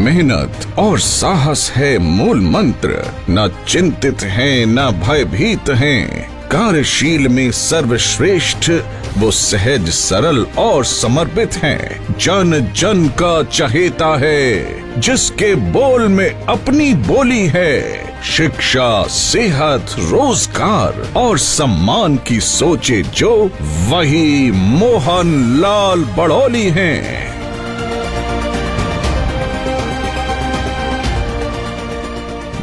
मेहनत और साहस है मूल मंत्र। न चिंतित हैं, न भयभीत हैं, कार्यशील में सर्वश्रेष्ठ वो सहज सरल और समर्पित हैं। जन जन का चहेता है, जिसके बोल में अपनी बोली है। शिक्षा, सेहत, रोजगार और सम्मान की सोचे जो, वही मोहन लाल बड़ौली हैं।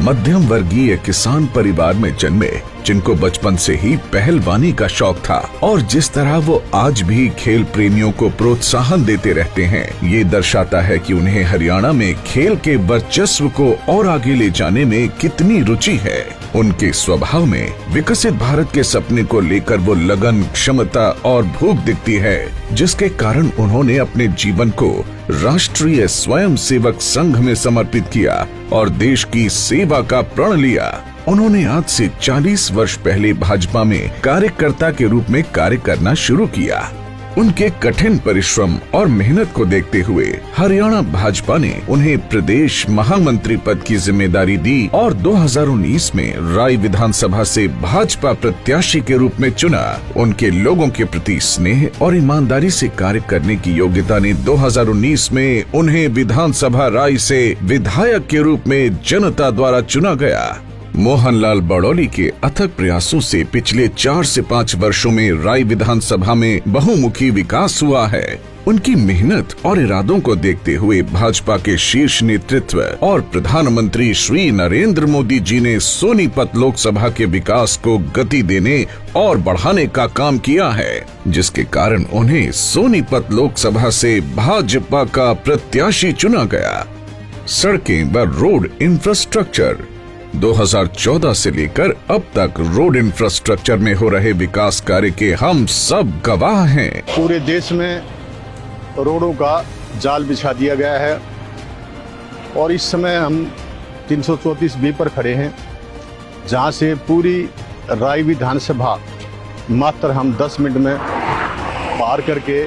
मध्यम वर्गीय किसान परिवार में जन्मे, जिनको बचपन से ही पहलवानी का शौक था और जिस तरह वो आज भी खेल प्रेमियों को प्रोत्साहन देते रहते हैं, ये दर्शाता है कि उन्हें हरियाणा में खेल के वर्चस्व को और आगे ले जाने में कितनी रुचि है। उनके स्वभाव में विकसित भारत के सपने को लेकर वो लगन, क्षमता और भूख दिखती है, जिसके कारण उन्होंने अपने जीवन को राष्ट्रीय स्वयंसेवक संघ में समर्पित किया और देश की सेवा का प्रण लिया। उन्होंने आज से 40 वर्ष पहले भाजपा में कार्यकर्ता के रूप में कार्य करना शुरू किया। उनके कठिन परिश्रम और मेहनत को देखते हुए हरियाणा भाजपा ने उन्हें प्रदेश महामंत्री पद की जिम्मेदारी दी और 2019 में राय विधानसभा से भाजपा प्रत्याशी के रूप में चुना। उनके लोगों के प्रति स्नेह और ईमानदारी से कार्य करने की योग्यता ने 2019 में उन्हें विधानसभा राय से विधायक के रूप में जनता द्वारा चुना गया। मोहन लाल बड़ौली के अथक प्रयासों से पिछले 4 से 5 वर्षों में राय विधानसभा में बहुमुखी विकास हुआ है। उनकी मेहनत और इरादों को देखते हुए भाजपा के शीर्ष नेतृत्व और प्रधानमंत्री श्री नरेंद्र मोदी जी ने सोनीपत लोकसभा के विकास को गति देने और बढ़ाने का काम किया है, जिसके कारण उन्हें सोनीपत लोकसभा से भाजपा का प्रत्याशी चुना गया। सड़कें व रोड इंफ्रास्ट्रक्चर 2014 से लेकर अब तक रोड इंफ्रास्ट्रक्चर में हो रहे विकास कार्य के हम सब गवाह हैं। पूरे देश में रोडों का जाल बिछा दिया गया है और इस समय हम 334B पर खड़े हैं, जहां से पूरी राय विधानसभा मात्र हम 10 मिनट में पार करके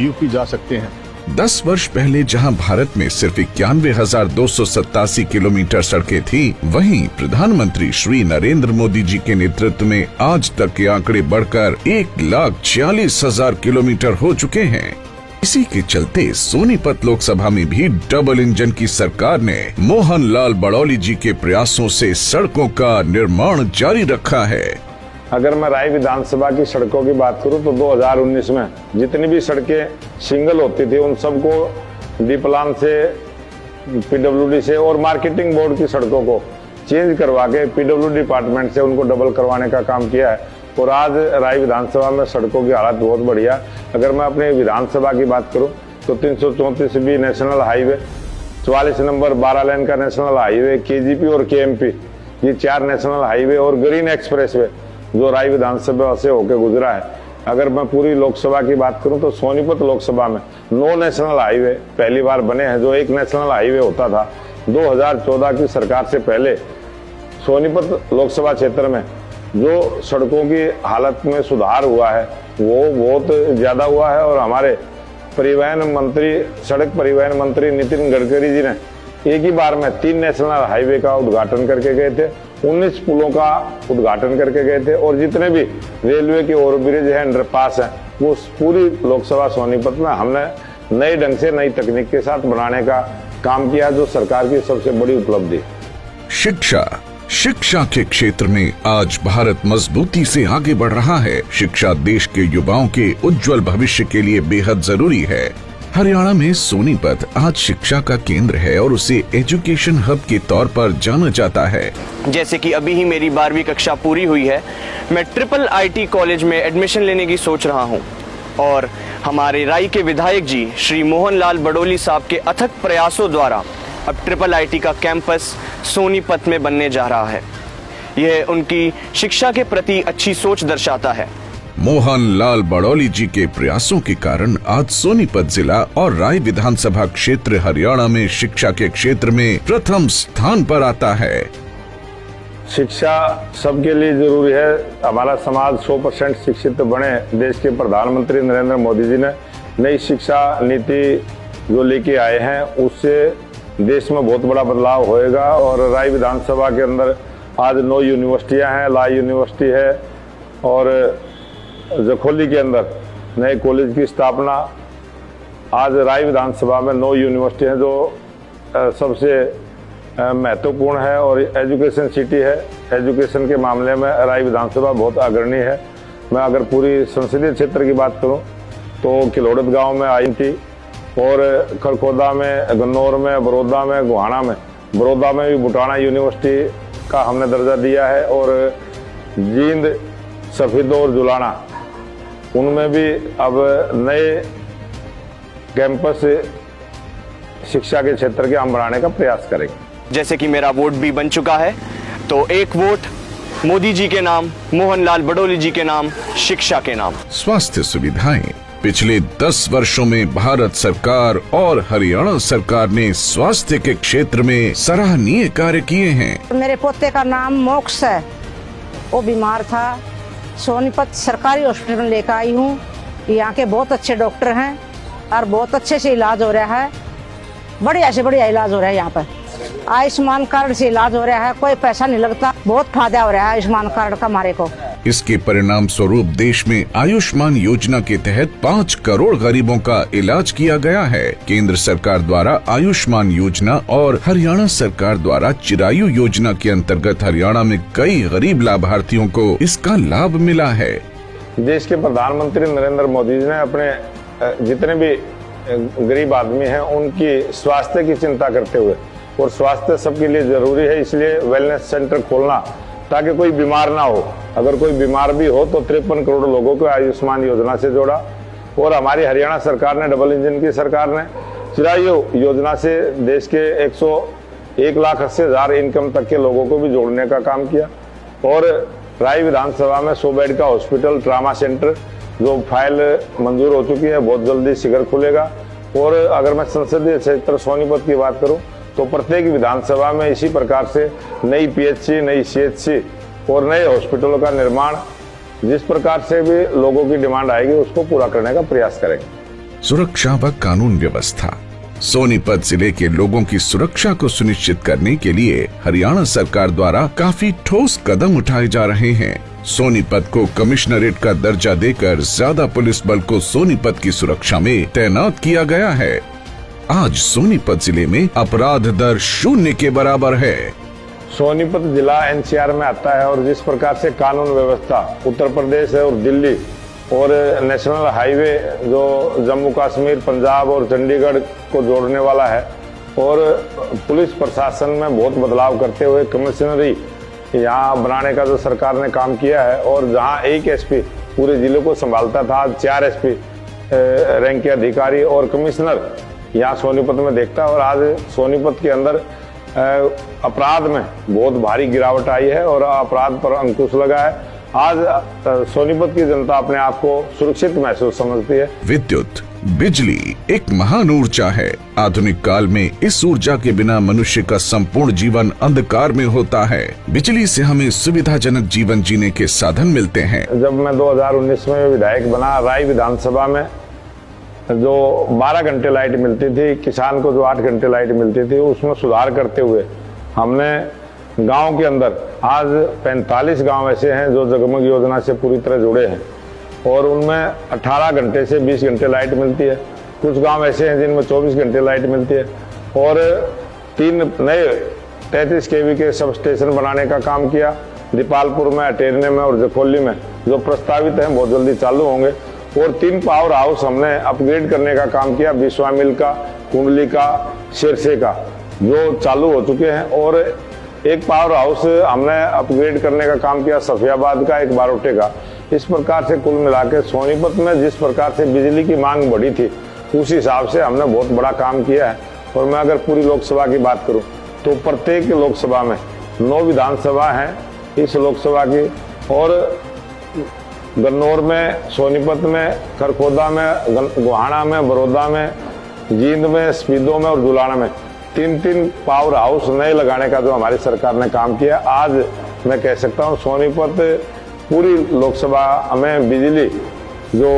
यूपी जा सकते हैं। 10 वर्ष पहले जहां भारत में सिर्फ 91,287 किलोमीटर सड़कें थी, वहीं प्रधानमंत्री श्री नरेंद्र मोदी जी के नेतृत्व में आज तक के आंकड़े बढ़कर 1,40,000 किलोमीटर हो चुके हैं। इसी के चलते सोनीपत लोकसभा में भी डबल इंजन की सरकार ने मोहन लाल बड़ौली जी के प्रयासों से सड़कों का निर्माण जारी रखा है। अगर मैं राय विधानसभा की सड़कों की बात करूं तो 2019 में जितनी भी सड़कें सिंगल होती थी उन सबको डी प्लान से, पीडब्ल्यूडी से और मार्केटिंग बोर्ड की सड़कों को चेंज करवा के पीडब्ल्यूडी डिपार्टमेंट से उनको डबल करवाने का काम किया है। और आज राय विधानसभा में सड़कों की हालत बहुत बढ़िया। अगर मैं अपने विधानसभा की बात करूँ तो 334B नेशनल हाईवे, 44 नंबर 12 लेन का नेशनल हाईवे, KGP और KMP, ये 4 नेशनल हाईवे और ग्रीन एक्सप्रेसवे जो राय विधानसभा से होकर गुजरा है। अगर मैं पूरी लोकसभा की बात करूं तो सोनीपत लोकसभा में 9 नेशनल हाईवे पहली बार बने हैं। जो एक नेशनल हाईवे होता था 2014 की सरकार से पहले, सोनीपत लोकसभा क्षेत्र में जो सड़कों की हालत में सुधार हुआ है वो बहुत ज्यादा हुआ है। और हमारे परिवहन मंत्री, सड़क परिवहन मंत्री नितिन गडकरी जी ने एक ही बार में 3 नेशनल हाईवे का उद्घाटन करके गए थे, 19 पुलों का उद्घाटन करके गए थे और जितने भी रेलवे के ओवरब्रिज है, अंडरपास है, वो पूरी लोकसभा सोनीपत में हमने नए ढंग से नई तकनीक के साथ बनाने का काम किया, जो सरकार की सबसे बड़ी उपलब्धि। शिक्षा के क्षेत्र में आज भारत मजबूती से आगे बढ़ रहा है। शिक्षा देश के युवाओं के उज्जवल भविष्य के लिए बेहद जरूरी है। हरियाणा में सोनीपत आज शिक्षा का केंद्र है और उसे एजुकेशन हब के तौर पर जाना जाता है। जैसे कि अभी ही मेरी 12वीं कक्षा पूरी हुई है, मैं IIIT कॉलेज में एडमिशन लेने की सोच रहा हूं और हमारे राय के विधायक जी श्री मोहन लाल बड़ौली साहब के अथक प्रयासों द्वारा अब IIIT का कैंपस सोनीपत में बनने जा रहा है। यह उनकी शिक्षा के प्रति अच्छी सोच दर्शाता है। मोहन लाल बड़ौली जी के प्रयासों के कारण आज सोनीपत जिला और राय विधानसभा क्षेत्र हरियाणा में शिक्षा के क्षेत्र में प्रथम स्थान पर आता है। शिक्षा सबके लिए जरूरी है। हमारा समाज 100% शिक्षित बने। देश के प्रधानमंत्री नरेंद्र मोदी जी ने नई शिक्षा नीति जो लेके आए हैं उससे देश में बहुत बड़ा बदलाव होएगा। और राय विधानसभा के अंदर आज 9 यूनिवर्सिटियां हैं, ला यूनिवर्सिटी है और जखोली के अंदर नए कॉलेज की स्थापना। आज राय विधानसभा में 9 यूनिवर्सिटी हैं जो सबसे महत्वपूर्ण है और एजुकेशन सिटी है। एजुकेशन के मामले में राय विधानसभा बहुत अग्रणी है। मैं अगर पूरी संसदीय क्षेत्र की बात करूं तो किलोड़त गांव में IIT और खरखोदा में, गन्नौर में, बड़ौदा में, गोहाना में, बड़ौदा में भी बुटाना यूनिवर्सिटी का हमने दर्जा दिया है और जींद, सफीदो और जुलाना उनमें भी अब नए कैंपस शिक्षा के क्षेत्र के हम बढ़ाने का प्रयास करेंगे। जैसे कि मेरा वोट भी बन चुका है, तो एक वोट मोदी जी के नाम, मोहनलाल बडोली जी के नाम, शिक्षा के नाम। स्वास्थ्य सुविधाएं पिछले 10 वर्षों में भारत सरकार और हरियाणा सरकार ने स्वास्थ्य के क्षेत्र में सराहनीय कार्य किए हैं। मेरे पोते का नाम मोक्ष है, वो बीमार था, सोनीपत सरकारी हॉस्पिटल में लेकर आई हूँ। यहाँ के बहुत अच्छे डॉक्टर हैं और बहुत अच्छे से इलाज हो रहा है, बढ़िया से बढ़िया इलाज हो रहा है। यहाँ पर आयुष्मान कार्ड से इलाज हो रहा है, कोई पैसा नहीं लगता, बहुत फायदा हो रहा है आयुष्मान कार्ड का हमारे को। इसके परिणाम स्वरूप देश में आयुष्मान योजना के तहत 5 करोड़ गरीबों का इलाज किया गया है। केंद्र सरकार द्वारा आयुष्मान योजना और हरियाणा सरकार द्वारा चिरायु योजना के अंतर्गत हरियाणा में कई गरीब लाभार्थियों को इसका लाभ मिला है। देश के प्रधानमंत्री नरेंद्र मोदी जी ने अपने जितने भी गरीब आदमी हैं उनकी स्वास्थ्य की चिंता करते हुए, और स्वास्थ्य सबके लिए जरूरी है, इसलिए वेलनेस सेंटर खोलना ताकि कोई बीमार ना हो। अगर कोई बीमार भी हो तो 53 करोड़ लोगों को आयुष्मान योजना से जोड़ा। और हमारी हरियाणा सरकार ने, डबल इंजन की सरकार ने चिरायु योजना से देश के 1,80,000 इनकम तक के लोगों को भी जोड़ने का काम किया। और राय विधानसभा में 100 बेड का हॉस्पिटल, ट्रामा सेंटर जो फाइल मंजूर हो चुकी है, बहुत जल्दी शीघ्र खुलेगा। और अगर मैं संसदीय क्षेत्र सोनीपत की बात करूं तो प्रत्येक विधानसभा में इसी प्रकार से नई PHC, नई CHC और नए हॉस्पिटलों का निर्माण, जिस प्रकार से भी लोगों की डिमांड आएगी उसको पूरा करने का प्रयास करेंगे। सुरक्षा व कानून व्यवस्था। सोनीपत जिले के लोगों की सुरक्षा को सुनिश्चित करने के लिए हरियाणा सरकार द्वारा काफी ठोस कदम उठाए जा रहे हैं। सोनीपत को कमिश्नरेट का दर्जा देकर ज्यादा पुलिस बल को सोनीपत की सुरक्षा में तैनात किया गया है। आज सोनीपत जिले में अपराध दर 0 के बराबर है। सोनीपत जिला NCR में आता है और जिस प्रकार से कानून व्यवस्था उत्तर प्रदेश और दिल्ली और नेशनल हाईवे जो जम्मू कश्मीर, पंजाब और चंडीगढ़ को जोड़ने वाला है, और पुलिस प्रशासन में बहुत बदलाव करते हुए कमिश्नरी यहाँ बनाने का जो सरकार ने काम किया है, और जहाँ एक SP पूरे जिले को संभालता था, आज 4 SP रैंक के अधिकारी और कमिश्नर यहाँ सोनीपत में देखता है। और आज सोनीपत के अंदर अपराध में बहुत भारी गिरावट आई है और अपराध पर अंकुश लगा है। आज सोनीपत की जनता अपने आप को सुरक्षित महसूस समझती है। विद्युत, बिजली एक महान ऊर्जा है। आधुनिक काल में इस ऊर्जा के बिना मनुष्य का संपूर्ण जीवन अंधकार में होता है। बिजली से हमें सुविधाजनक जीवन जीने के साधन मिलते हैं। जब मैं 2019 में विधायक बना, राय विधानसभा में जो 12 घंटे लाइट मिलती थी, किसान को जो 8 घंटे लाइट मिलती थी, उसमें सुधार करते हुए हमने गांव के अंदर आज 45 गांव ऐसे हैं जो जगमग योजना से पूरी तरह जुड़े हैं और उनमें 18 घंटे से 20 घंटे लाइट मिलती है। कुछ गांव ऐसे हैं जिनमें 24 घंटे लाइट मिलती है। और 3 नए 33 kV के सब स्टेशन बनाने का काम किया। दीपालपुर में, अटेरने में और जखोली में जो प्रस्तावित हैं बहुत जल्दी चालू होंगे। और 3 पावर हाउस हमने अपग्रेड करने का काम किया, विश्वामिल का, कुंडली का, सिरसे का, जो चालू हो चुके हैं। और एक पावर हाउस हमने अपग्रेड करने का काम किया सफियाबाद का, एक बारोटे का। इस प्रकार से कुल मिला के सोनीपत में जिस प्रकार से बिजली की मांग बढ़ी थी उस हिसाब से हमने बहुत बड़ा काम किया है। और मैं अगर पूरी लोकसभा की बात करूं तो प्रत्येक लोकसभा में 9 विधानसभा हैं इस लोकसभा की, और गन्नौर में, सोनीपत में, खरखोदा में, गोहाना में, बड़ौदा में, जींद में, सफीदो में और जुलाना में 3 पावर हाउस नए लगाने का जो हमारी सरकार ने काम किया। आज मैं कह सकता हूँ सोनीपत पूरी लोकसभा में बिजली जो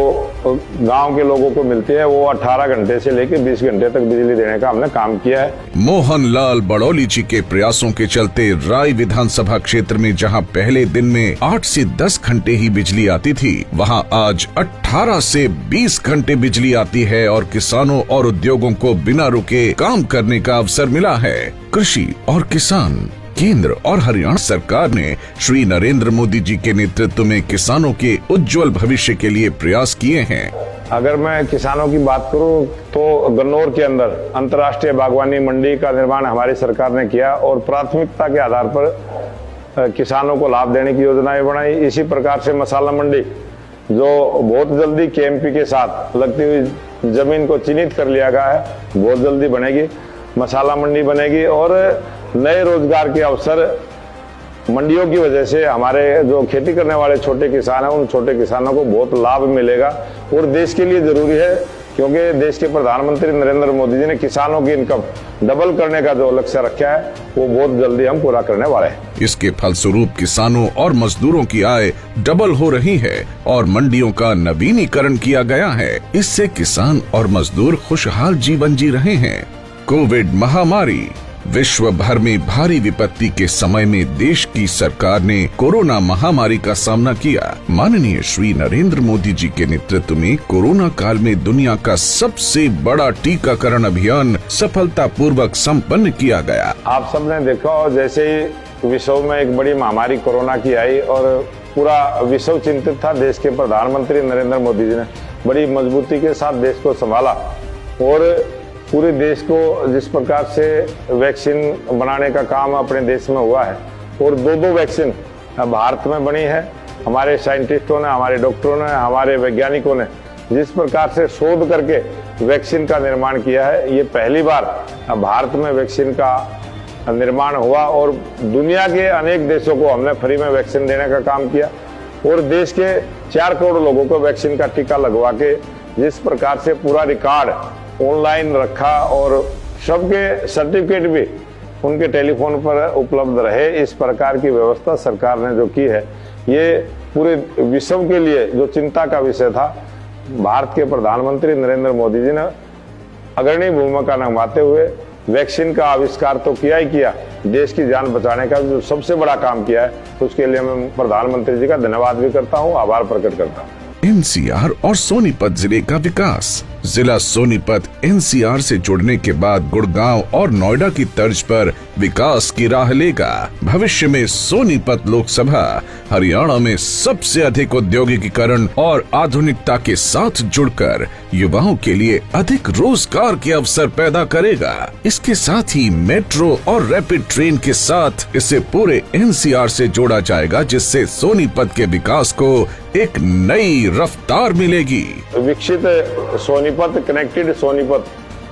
गांव के लोगों को मिलती है, वो 18 घंटे से लेकर 20 घंटे तक बिजली देने का हमने काम किया है। मोहन लाल बड़ौली जी के प्रयासों के चलते राय विधानसभा क्षेत्र में जहां पहले दिन में 8 से 10 घंटे ही बिजली आती थी, वहां आज 18 से 20 घंटे बिजली आती है और किसानों और उद्योगों को बिना रुके काम करने का अवसर मिला है। कृषि और किसान, केंद्र और हरियाणा सरकार ने श्री नरेंद्र मोदी जी के नेतृत्व में किसानों के उज्जवल भविष्य के लिए प्रयास किए हैं। अगर मैं किसानों की बात करूं तो गन्नौर के अंदर अंतर्राष्ट्रीय बागवानी मंडी का निर्माण हमारी सरकार ने किया और प्राथमिकता के आधार पर किसानों को लाभ देने की योजनाएं बनाई। इसी प्रकार से मसाला मंडी जो बहुत जल्दी केएमपी के साथ लगती हुई जमीन को चिन्हित कर लिया गया है, बहुत जल्दी बनेगी, मसाला मंडी बनेगी और नए रोजगार के अवसर मंडियों की वजह से हमारे जो खेती करने वाले छोटे किसान हैं उन छोटे किसानों को बहुत लाभ मिलेगा और देश के लिए जरूरी है, क्योंकि देश के प्रधानमंत्री नरेंद्र मोदी जी ने किसानों की इनकम डबल करने का जो लक्ष्य रखा है वो बहुत जल्दी हम पूरा करने वाले हैं। इसके फलस्वरूप किसानों और मजदूरों की आय डबल हो रही है और मंडियों का नवीनीकरण किया गया है। इससे किसान और मजदूर खुशहाल जीवन जी रहे हैं। कोविड महामारी, विश्व भर में भारी विपत्ति के समय में देश की सरकार ने कोरोना महामारी का सामना किया। माननीय श्री नरेंद्र मोदी जी के नेतृत्व में कोरोना काल में दुनिया का सबसे बड़ा टीकाकरण अभियान सफलतापूर्वक संपन्न किया गया। आप सबने देखा, जैसे ही विश्व में एक बड़ी महामारी कोरोना की आई और पूरा विश्व चिंतित था, देश के प्रधानमंत्री नरेंद्र मोदी जी ने बड़ी मजबूती के साथ देश को संभाला और पूरे देश को जिस प्रकार से वैक्सीन बनाने का काम अपने देश में हुआ है और दो वैक्सीन भारत में बनी है। हमारे साइंटिस्टों ने, हमारे डॉक्टरों ने, हमारे वैज्ञानिकों ने जिस प्रकार से शोध करके वैक्सीन का निर्माण किया है, ये पहली बार भारत में वैक्सीन का निर्माण हुआ और दुनिया के अनेक देशों को हमने फ्री में वैक्सीन देने का काम किया और देश के 4 करोड़ लोगों को वैक्सीन का टीका लगवा के जिस प्रकार से पूरा रिकॉर्ड ऑनलाइन रखा और सबके सर्टिफिकेट भी उनके टेलीफोन पर उपलब्ध रहे, इस प्रकार की व्यवस्था सरकार ने जो की है, ये पूरे विश्व के लिए जो चिंता का विषय था, भारत के प्रधानमंत्री नरेंद्र मोदी जी ने अग्रणी भूमिका निभाते हुए वैक्सीन का आविष्कार तो किया ही किया, देश की जान बचाने का जो सबसे बड़ा काम किया है, उसके लिए मैं प्रधानमंत्री जी का धन्यवाद भी करता हूँ, आभार प्रकट करता हूँ। एनसीआर और सोनीपत जिले का विकास। जिला सोनीपत एनसीआर से जुड़ने के बाद गुड़गांव और नोएडा की तर्ज पर विकास की राह लेगा। भविष्य में सोनीपत लोकसभा हरियाणा में सबसे अधिक औद्योगिकीकरण और आधुनिकता के साथ जुड़कर युवाओं के लिए अधिक रोजगार के अवसर पैदा करेगा। इसके साथ ही मेट्रो और रैपिड ट्रेन के साथ इसे पूरे एनसीआर से जोड़ा जाएगा, जिससे सोनीपत के विकास को एक नई रफ्तार मिलेगी। विकसित सोनीपत, कनेक्टेड सोनीपत,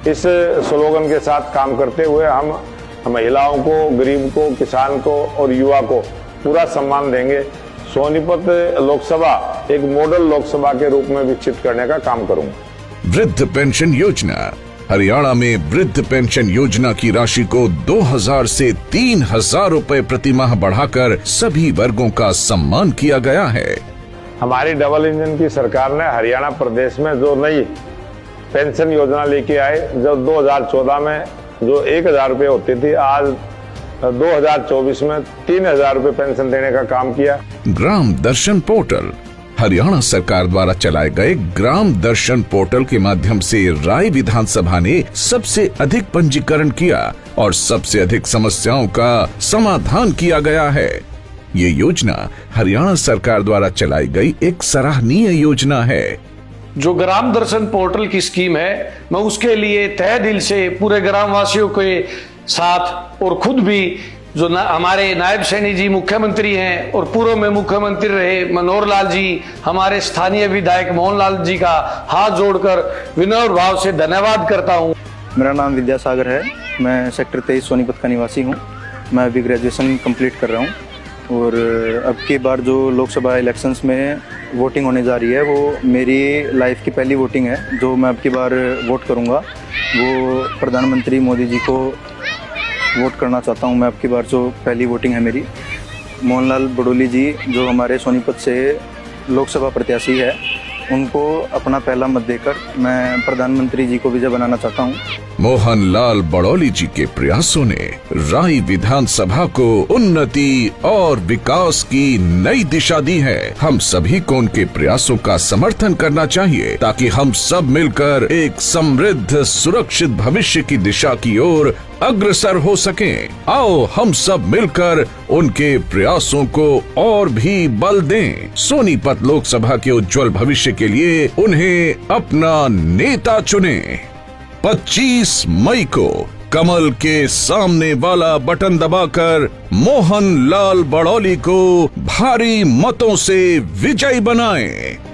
इस स्लोगन के साथ काम करते हुए हम महिलाओं को, गरीब को, किसान को और युवा को पूरा सम्मान देंगे। सोनीपत लोकसभा एक मॉडल लोकसभा के रूप में विकसित करने का काम करूंगा। वृद्ध पेंशन योजना। हरियाणा में वृद्ध पेंशन योजना की राशि को 2000 से 3000 रुपए प्रति माह बढ़ाकर सभी वर्गों का सम्मान किया गया है। हमारी डबल इंजन की सरकार ने हरियाणा प्रदेश में जो नई पेंशन योजना लेके आए, जब 2014 में जो 1000 रुपये होती थी, आज 2024 में 3000 रुपये पेंशन देने का काम किया। ग्राम दर्शन पोर्टल। हरियाणा सरकार द्वारा चलाए गए ग्राम दर्शन पोर्टल के माध्यम से राय विधानसभा ने सबसे अधिक पंजीकरण किया और सबसे अधिक समस्याओं का समाधान किया गया है। ये योजना हरियाणा सरकार द्वारा चलाई गई एक सराहनीय योजना है। जो ग्राम दर्शन पोर्टल की स्कीम है, मैं उसके लिए तहे दिल से पूरे ग्राम वासियों के साथ और खुद भी जो हमारे नायब सैनी जी मुख्यमंत्री हैं और पूर्व में मुख्यमंत्री रहे मनोहर लाल जी, हमारे स्थानीय विधायक मोहन लाल जी का हाथ जोड़कर विनम्र भाव से धन्यवाद करता हूं। मेरा नाम विद्यासागर है, मैं सेक्टर 23 सोनीपत का निवासी हूं। मैं अभी ग्रेजुएशन कंप्लीट कर रहा हूं और अब की बार जो लोकसभा इलेक्शंस में वोटिंग होने जा रही है, वो मेरी लाइफ की पहली वोटिंग है। जो मैं अब की बार वोट करूंगा वो प्रधानमंत्री मोदी जी को वोट करना चाहता हूं। मैं अब की बार जो पहली वोटिंग है मेरी, मोहन लाल बड़ौली जी जो हमारे सोनीपत से लोकसभा प्रत्याशी है, उनको अपना पहला मत देकर मैं प्रधानमंत्री जी को विजय बनाना चाहता हूँ। मोहनलाल बड़ौली जी के प्रयासों ने राई विधानसभा को उन्नति और विकास की नई दिशा दी है। हम सभी को उनके प्रयासों का समर्थन करना चाहिए ताकि हम सब मिलकर एक समृद्ध सुरक्षित भविष्य की दिशा की ओर अग्रसर हो सकें। आओ हम सब मिलकर उनके प्रयासों को और भी बल दें। सोनीपत लोकसभा के उज्जवल भविष्य के लिए उन्हें अपना नेता चुनें। 25 मई को कमल के सामने वाला बटन दबाकर मोहनलाल बड़ौली को भारी मतों से विजयी बनाएं।